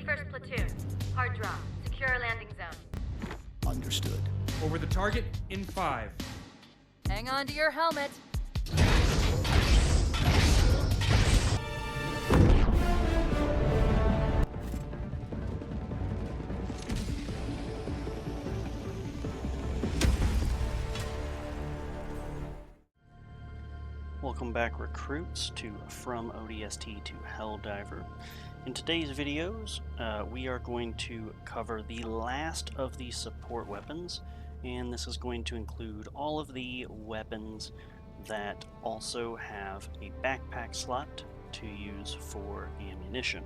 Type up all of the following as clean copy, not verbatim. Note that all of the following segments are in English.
21st Platoon. Hard drop. Secure our landing zone. Understood. Over the target in 5. Hang on to your helmet. Welcome back, recruits, to From ODST to Helldiver. In today's videos, we are going to cover the last of the support weapons, and this is going to include all of the weapons that also have a backpack slot to use for ammunition.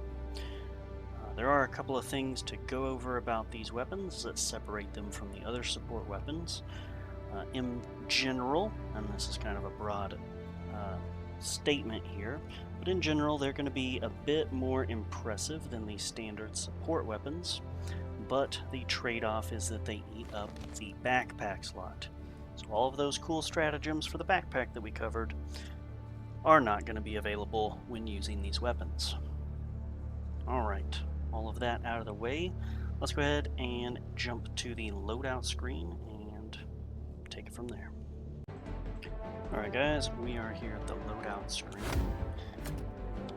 There are a couple of things to go over about these weapons that separate them from the other support weapons. In general, and this is kind of a broad statement here, but in general they're going to be a bit more impressive than the standard support weapons, but the trade-off is that they eat up the backpack slot. So all of those cool stratagems for the backpack that we covered are not going to be available when using these weapons. Alright, all of that out of the way, let's go ahead and jump to the loadout screen and take it from there. Alright guys, we are here at the loadout screen.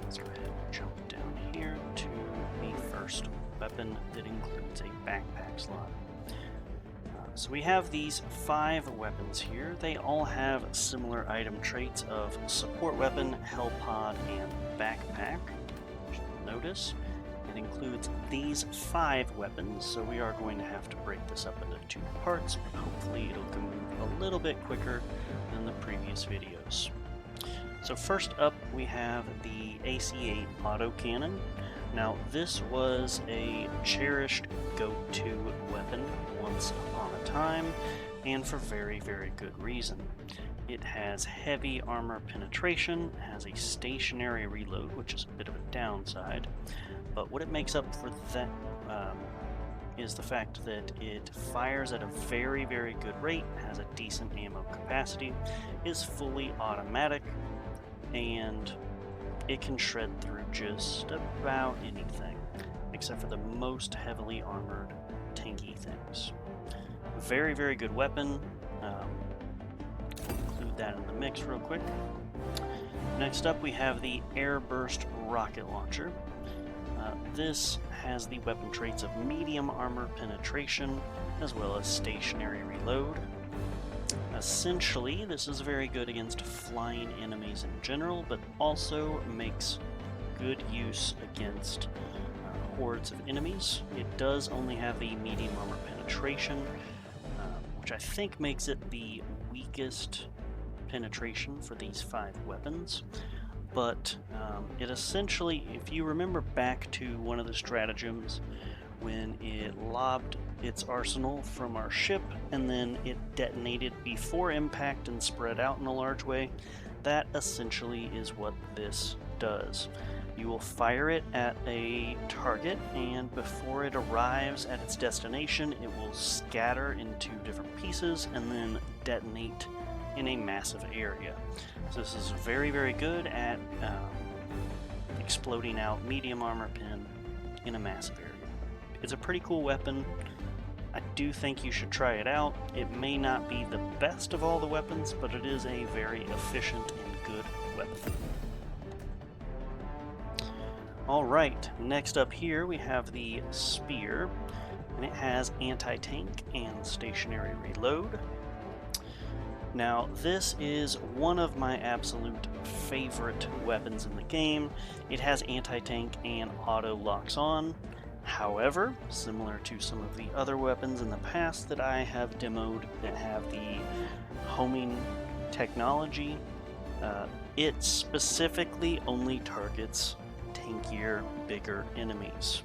Let's go ahead and jump down here to the first weapon that includes a backpack slot. So we have these 5 weapons here. They all have similar item traits of support weapon, hell pod, and backpack. Notice it includes these 5 weapons, so we are going to have to break this up into 2 parts, but hopefully it'll move a little bit quicker than the previous videos. So first up we have the AC-8 autocannon. Now this was a cherished go-to weapon once upon a time, and for very, very good reason. It has heavy armor penetration, has a stationary reload, which is a bit of a downside, but what it makes up for that is the fact that it fires at a very, very good rate, has a decent ammo capacity, is fully automatic, and it can shred through just about anything, except for the most heavily armored tanky things. Very, very good weapon. We'll include that in the mix real quick. Next up we have the Airburst rocket launcher. This has the weapon traits of medium armor penetration as well as stationary reload. Essentially, this is very good against flying enemies in general, but also makes good use against hordes of enemies. It does only have the medium armor penetration, which I think makes it the weakest penetration for these 5 weapons. But it essentially, if you remember back to one of the stratagems when it lobbed its arsenal from our ship and then it detonated before impact and spread out in a large way, that essentially is what this does. You will fire it at a target, and before it arrives at its destination it will scatter into different pieces and then detonate in a massive area. So this is very, very good at exploding out medium armor pen in a massive area. It's a pretty cool weapon. I do think you should try it out. It may not be the best of all the weapons, but it is a very efficient and good weapon. Alright, next up here we have the Spear, and it has anti-tank and stationary reload. Now this is one of my absolute favorite weapons in the game. It has anti-tank and auto locks on. However, similar to some of the other weapons in the past that I have demoed that have the homing technology, it specifically only targets tankier, bigger enemies.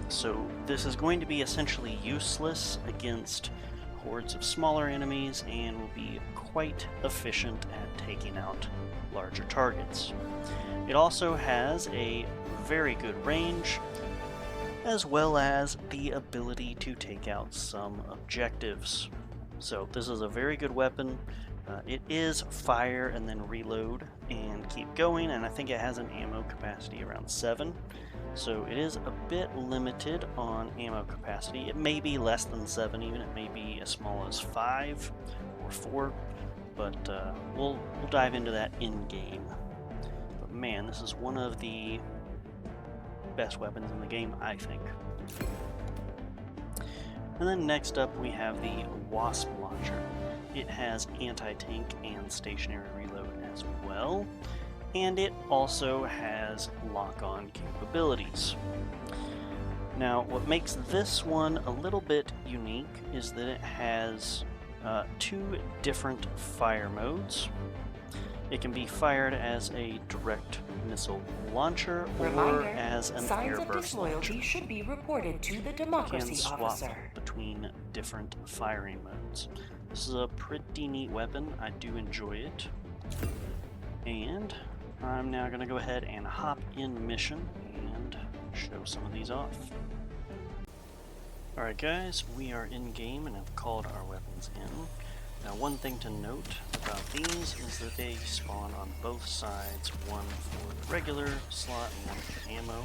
So this is going to be essentially useless against hordes of smaller enemies and will be quite efficient at taking out larger targets. It also has a very good range, as well as the ability to take out some objectives. So this is a very good weapon. It is fire and then reload and keep going, and I think it has an ammo capacity around 7. So it is a bit limited on ammo capacity. It may be less than 7 even, it may be as small as 5 or 4, but we'll dive into that in-game. But man, this is one of the best weapons in the game, I think. And then next up we have the Wasp Launcher. It has anti-tank and stationary reload as well, and it also has lock-on capabilities. Now, what makes this one a little bit unique is that it has 2 different fire modes. It can be fired as a direct missile launcher or as an signs of airburst disloyalty launcher. should be reported to the You can democracy swap officer. between different firing modes. This is a pretty neat weapon. I do enjoy it. And I'm now going to go ahead and hop in mission and show some of these off. Alright guys, we are in game and have called our weapons in. Now one thing to note about these is that they spawn on both sides, one for the regular slot and one for ammo.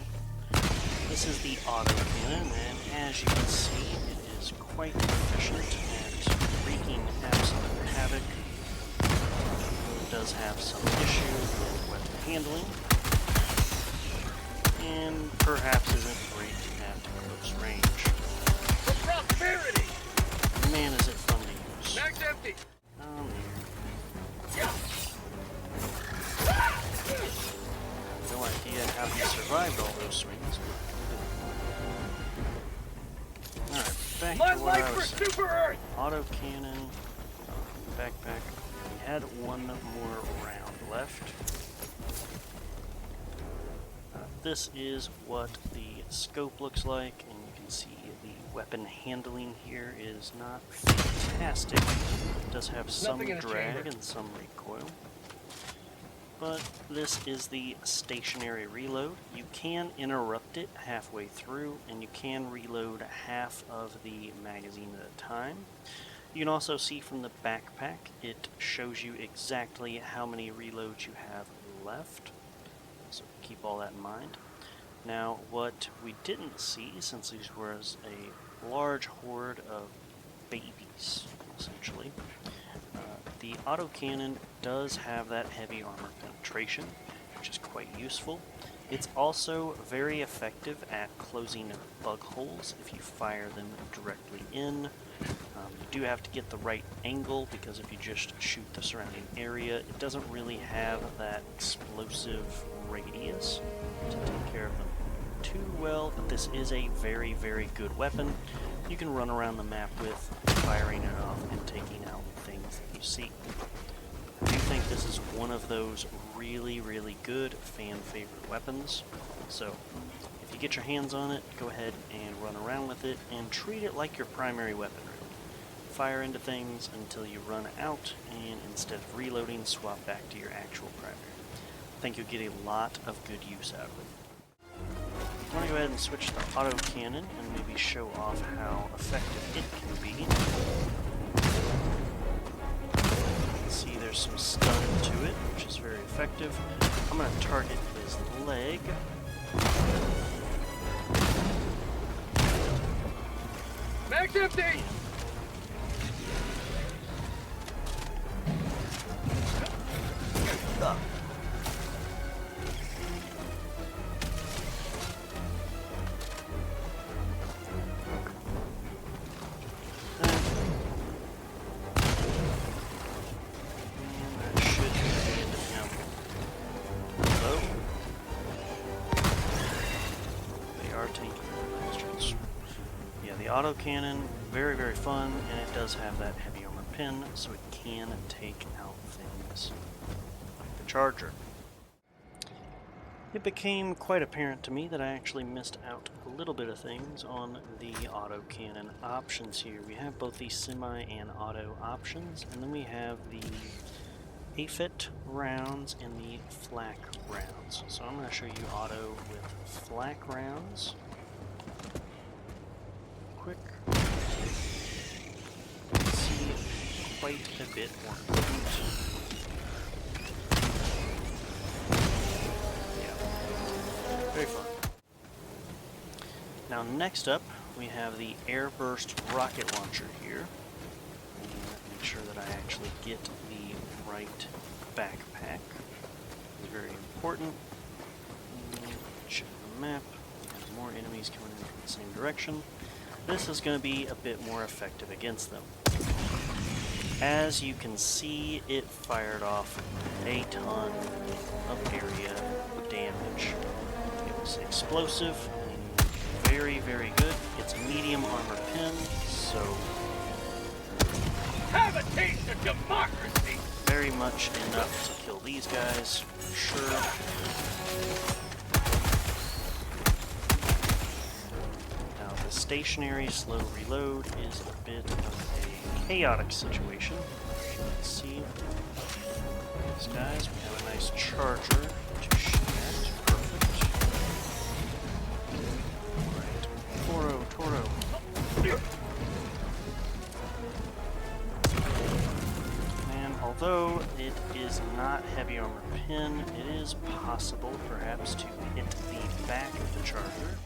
This is the auto cannon, and as you can see, it is quite efficient at wreaking absolute havoc. It does have some issue with weapon handling, and perhaps isn't great at close range. For prosperity! Man, is it fun to use. Mag's empty! Oh, man. Yeah. No idea how he survived all those swings. Alright, back My to what life I for was saying. Super Earth! Auto cannon, backpack. We had one more round left. This is what the scope looks like, and you can see the weapon handling here is not fantastic. It does have some Nothing in a drag chamber. and some recoil. But this is the stationary reload. You can interrupt it halfway through, and you can reload half of the magazine at a time. You can also see from the backpack, it shows you exactly how many reloads you have left. So keep all that in mind. Now, what we didn't see, since these was a large horde of babies, essentially, the autocannon does have that heavy armor penetration, which is quite useful. It's also very effective at closing bug holes if you fire them directly in. You do have to get the right angle, because if you just shoot the surrounding area, it doesn't really have that explosive radius to take care of them too well, but this is a very, very good weapon. You can run around the map with, firing it off and taking out things that you see. I do think this is one of those really, really good fan favorite weapons, so if you get your hands on it, go ahead and run around with it and treat it like your primary weapon. Fire into things until you run out, and instead of reloading, swap back to your actual primary. I think you'll get a lot of good use out of it. I'm going to go ahead and switch to auto cannon and maybe show off how effective it can be. You can see there's some stun to it, which is very effective. I'm going to target his leg. Mag's empty! Autocannon, very, very fun, and it does have that heavy armor pin, so it can take out things like the Charger. It became quite apparent to me that I actually missed out a little bit of things on the autocannon options here. We have both the semi and auto options, and then we have the AFIT rounds and the flak rounds. So I'm going to show you auto with flak rounds. Quick. See quite a bit more potent. Yeah. Very fun. Now next up, we have the airburst rocket launcher here. And make sure that I actually get the right backpack. It's very important. Check the map. There's more enemies coming in from the same direction. This is going to be a bit more effective against them. As you can see, it fired off a ton of area damage. It was explosive and very, very good. It's a medium armor pin, so Have a taste of democracy! very much enough to kill these guys, for sure. Now the stationary slow reload is a bit of a chaotic situation. As you can see, these guys, we have a nice charger to shoot at. Perfect. Alright, Toro. And although it is not heavy armor pin, it is possible perhaps to hit the back of the charger.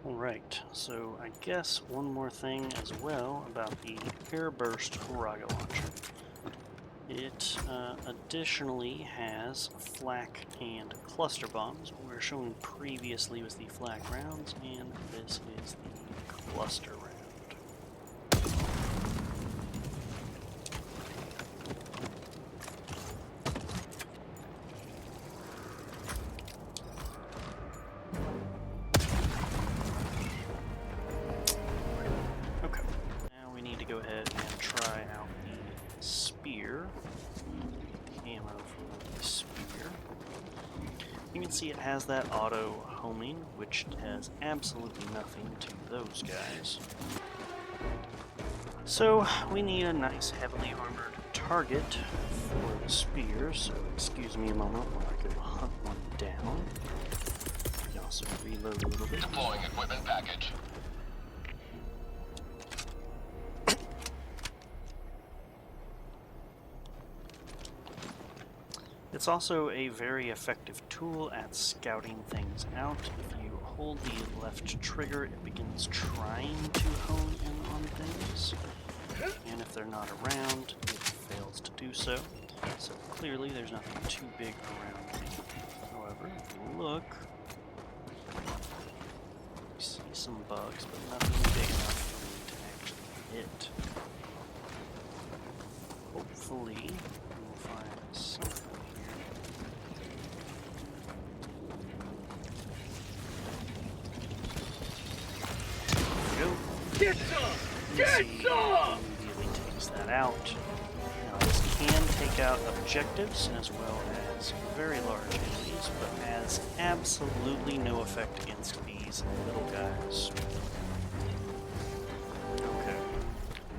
Alright, so I guess one more thing as well about the airburst rocket launcher. It additionally has flak and cluster bombs. What we were showing previously was the flak rounds, and this is the cluster round. Okay, now we need to go ahead and try out the spear. The ammo from the spear. You can see it has that auto homing, which has absolutely nothing to those guys. So we need a nice heavily armored target for the spear, so excuse me a moment while I go hunt one down. We can also reload a little bit. Deploying equipment package. It's also a very effective tool at scouting things out. If you hold the left trigger, it begins trying to hone in on things. And if they're not around, it fails to do so. So clearly there's nothing too big around me. However, if you look, you see some bugs, but nothing big enough for me to actually hit. Hopefully, we'll find something. Get some! Get some! Immediately takes that out. Now this can take out objectives as well as very large enemies, but has absolutely no effect against these little guys. Okay.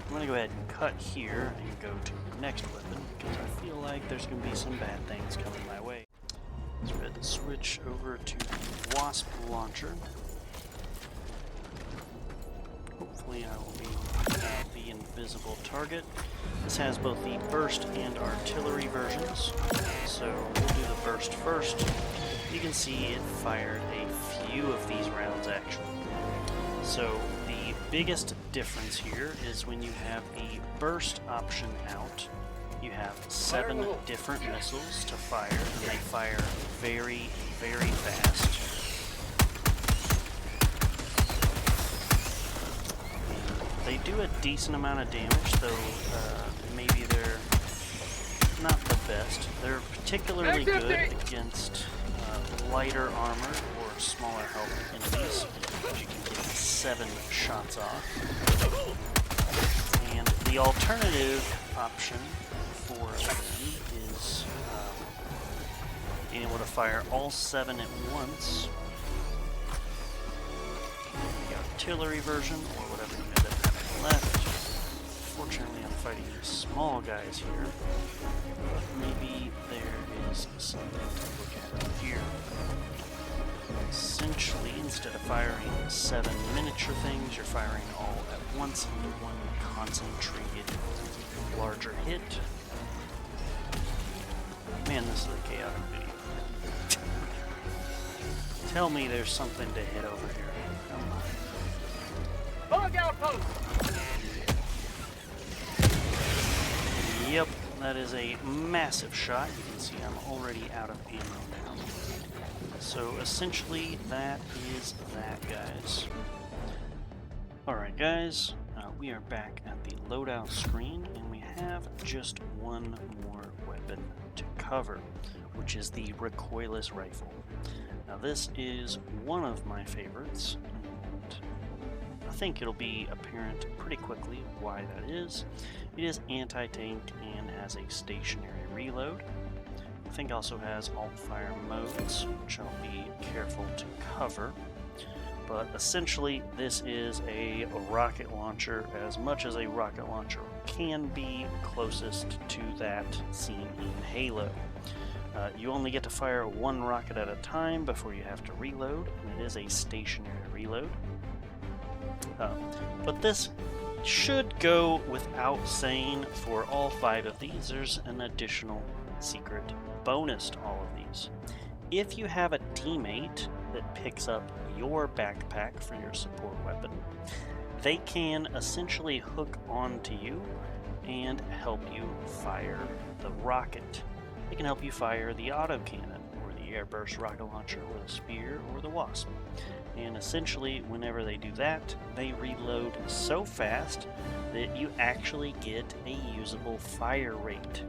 I'm gonna go ahead and cut here and go to the next weapon, because I feel like there's gonna be some bad things coming my way. So we had to switch over to the Wasp launcher. Hopefully I will be the invisible target. This has both the burst and artillery versions, so we'll do the burst first. You can see it fired a few of these rounds actually. So the biggest difference here is when you have the burst option out, you have 7 different missiles to fire, and they fire very, very fast. They do a decent amount of damage, though maybe they're not the best. They're particularly good against lighter armor or smaller health enemies, which you can get 7 shots off. And the alternative option for them is being able to fire all 7 at once. The artillery version, or whatever you end up having left. Fortunately, I'm fighting these small guys here, but maybe there is something to look at here. Essentially, instead of firing 7 miniature things, you're firing all at once into one concentrated, larger hit. Man, this is a chaotic video. Tell me there's something to hit over here. Come on. Bug outpost! Yep, that is a massive shot. You can see I'm already out of ammo now. So essentially, that is that, guys. Alright, guys, we are back at the loadout screen, and we have just one more weapon to cover, which is the recoilless rifle. Now, this is one of my favorites, and I think it'll be apparent pretty quickly why that is. It is anti-tank and has a stationary reload. I think also has alt-fire modes, which I'll be careful to cover. But essentially, this is a rocket launcher, as much as a rocket launcher can be, closest to that seen in Halo. You only get to fire one rocket at a time before you have to reload, and it is a stationary reload. But this should go without saying for all 5 of these. There's an additional secret bonus to all of these. If you have a teammate that picks up your backpack for your support weapon, they can essentially hook onto you and help you fire the rocket. They can help you fire the autocannon, or the airburst rocket launcher, or the spear, or the wasp. And essentially, whenever they do that, they reload so fast that you actually get a usable fire rate.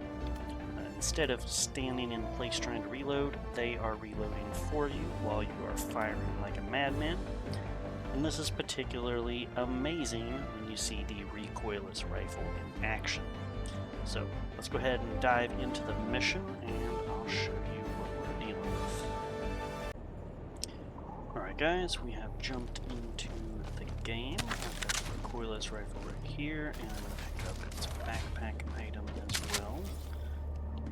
Instead of standing in place trying to reload, they are reloading for you while you are firing like a madman. And this is particularly amazing when you see the recoilless rifle in action. So let's go ahead and dive into the mission, and I'll show you what we're dealing with. Alright guys, we have jumped into the game. I've got the recoilless rifle right here, and I'm going to pick up its backpack item as well.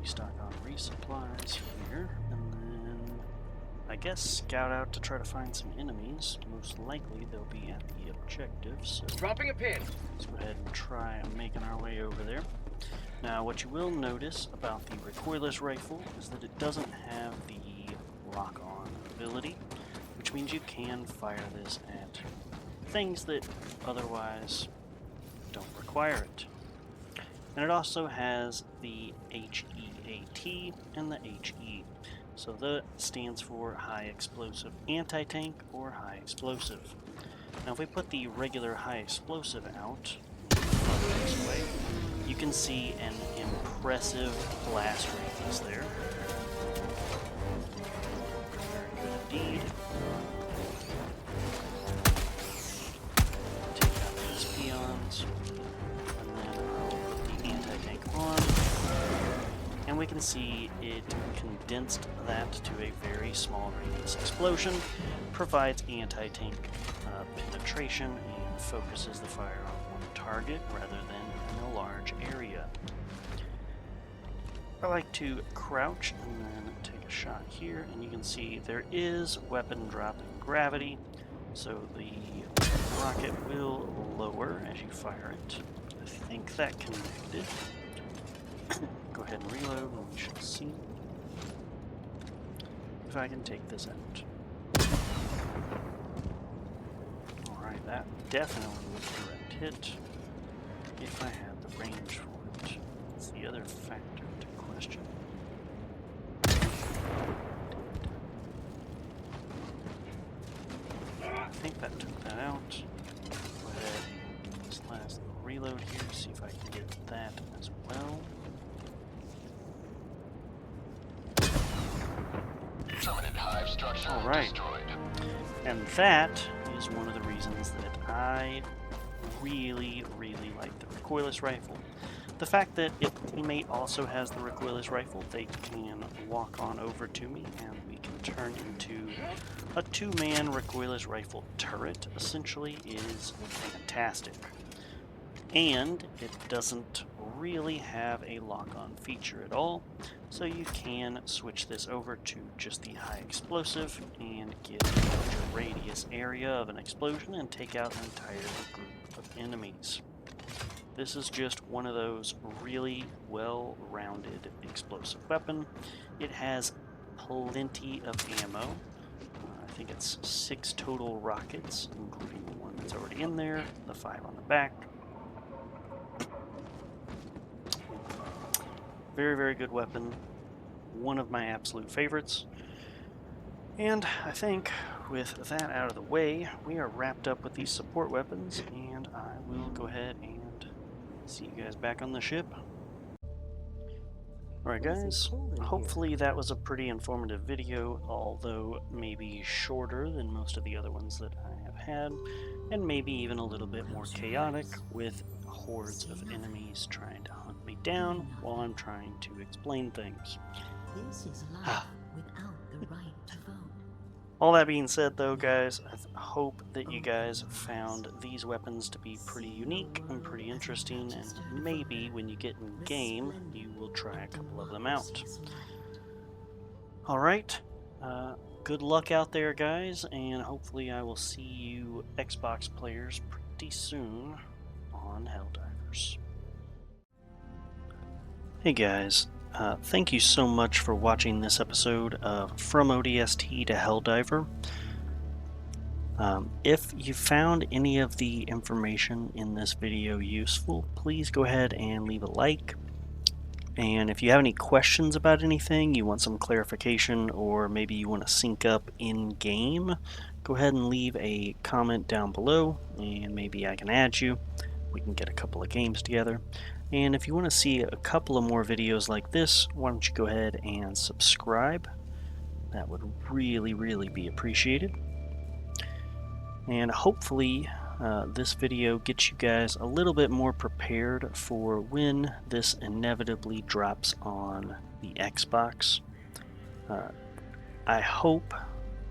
Restock on resupplies here, and then I guess scout out to try to find some enemies. Most likely they'll be at the objective, so Dropping a pin. let's go ahead and try making our way over there. Now, what you will notice about the recoilless rifle is that it doesn't have the lock-on ability, which means you can fire this at things that otherwise don't require it. And it also has the HEAT and the HE. So that stands for high explosive anti-tank or high explosive. Now if we put the regular high explosive out this way, you can see an impressive blast radius there. Very good indeed. Take out these peons. And we can see it condensed that to a very small radius. Explosion provides anti-tank penetration and focuses the fire on one target rather than in a large area. I like to crouch and then take a shot here, and you can see there is weapon drop in gravity, so the rocket will lower as you fire it. I think that connected. Go ahead and reload, and we shall see if I can take this out. Alright, that definitely was a direct hit, if I had the range for it. That's the other factor to question. I think that took that out. Go ahead and this last little reload here, see if I can get that as well. Alright, and that is one of the reasons that I really like the recoilless rifle. The fact that if the teammate also has the recoilless rifle, they can walk on over to me and we can turn into a 2-man recoilless rifle turret, essentially, is fantastic. And it doesn't really have a lock-on feature at all, so you can switch this over to just the high explosive and get a larger radius area of an explosion and take out an entire group of enemies. This is just one of those really well-rounded explosive weapon. It has plenty of ammo. I think it's 6 total rockets, including the one that's that's already in there, the 5 on the back. Very, very good weapon. One of my absolute favorites. And I think with that out of the way, we are wrapped up with these support weapons, and I will go ahead and see you guys back on the ship. Alright guys, hopefully that was a pretty informative video, although maybe shorter than most of the other ones that I have had, and maybe even a little bit more chaotic with hordes of enemies trying to hunt me down while I'm trying to explain things. This is life without the right to vote. All that being said though guys, I hope that you guys found these weapons to be pretty unique and pretty interesting, and maybe when you get in game you will try a couple of them out. Alright, good luck out there guys, and hopefully I will see you Xbox players pretty soon on Helldivers. Hey guys, thank you so much for watching this episode of From ODST to Helldiver. If you found any of the information in this video useful, please go ahead and leave a like. And if you have any questions about anything, you want some clarification, or maybe you want to sync up in-game, go ahead and leave a comment down below, and maybe I can add you. We can get a couple of games together. And if you want to see a couple of more videos like this, why don't you go ahead and subscribe? That would really, really be appreciated. And hopefully this video gets you guys a little bit more prepared for when this inevitably drops on the Xbox. I hope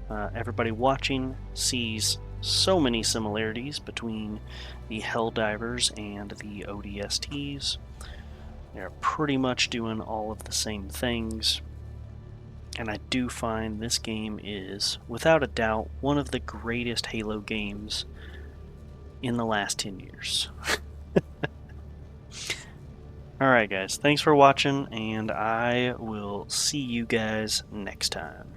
everybody watching sees so many similarities between the Helldivers and the ODSTs. They're pretty much doing all of the same things, and I do find this game is, without a doubt, one of the greatest Halo games in the last 10 years. Alright guys, thanks for watching, and I will see you guys next time.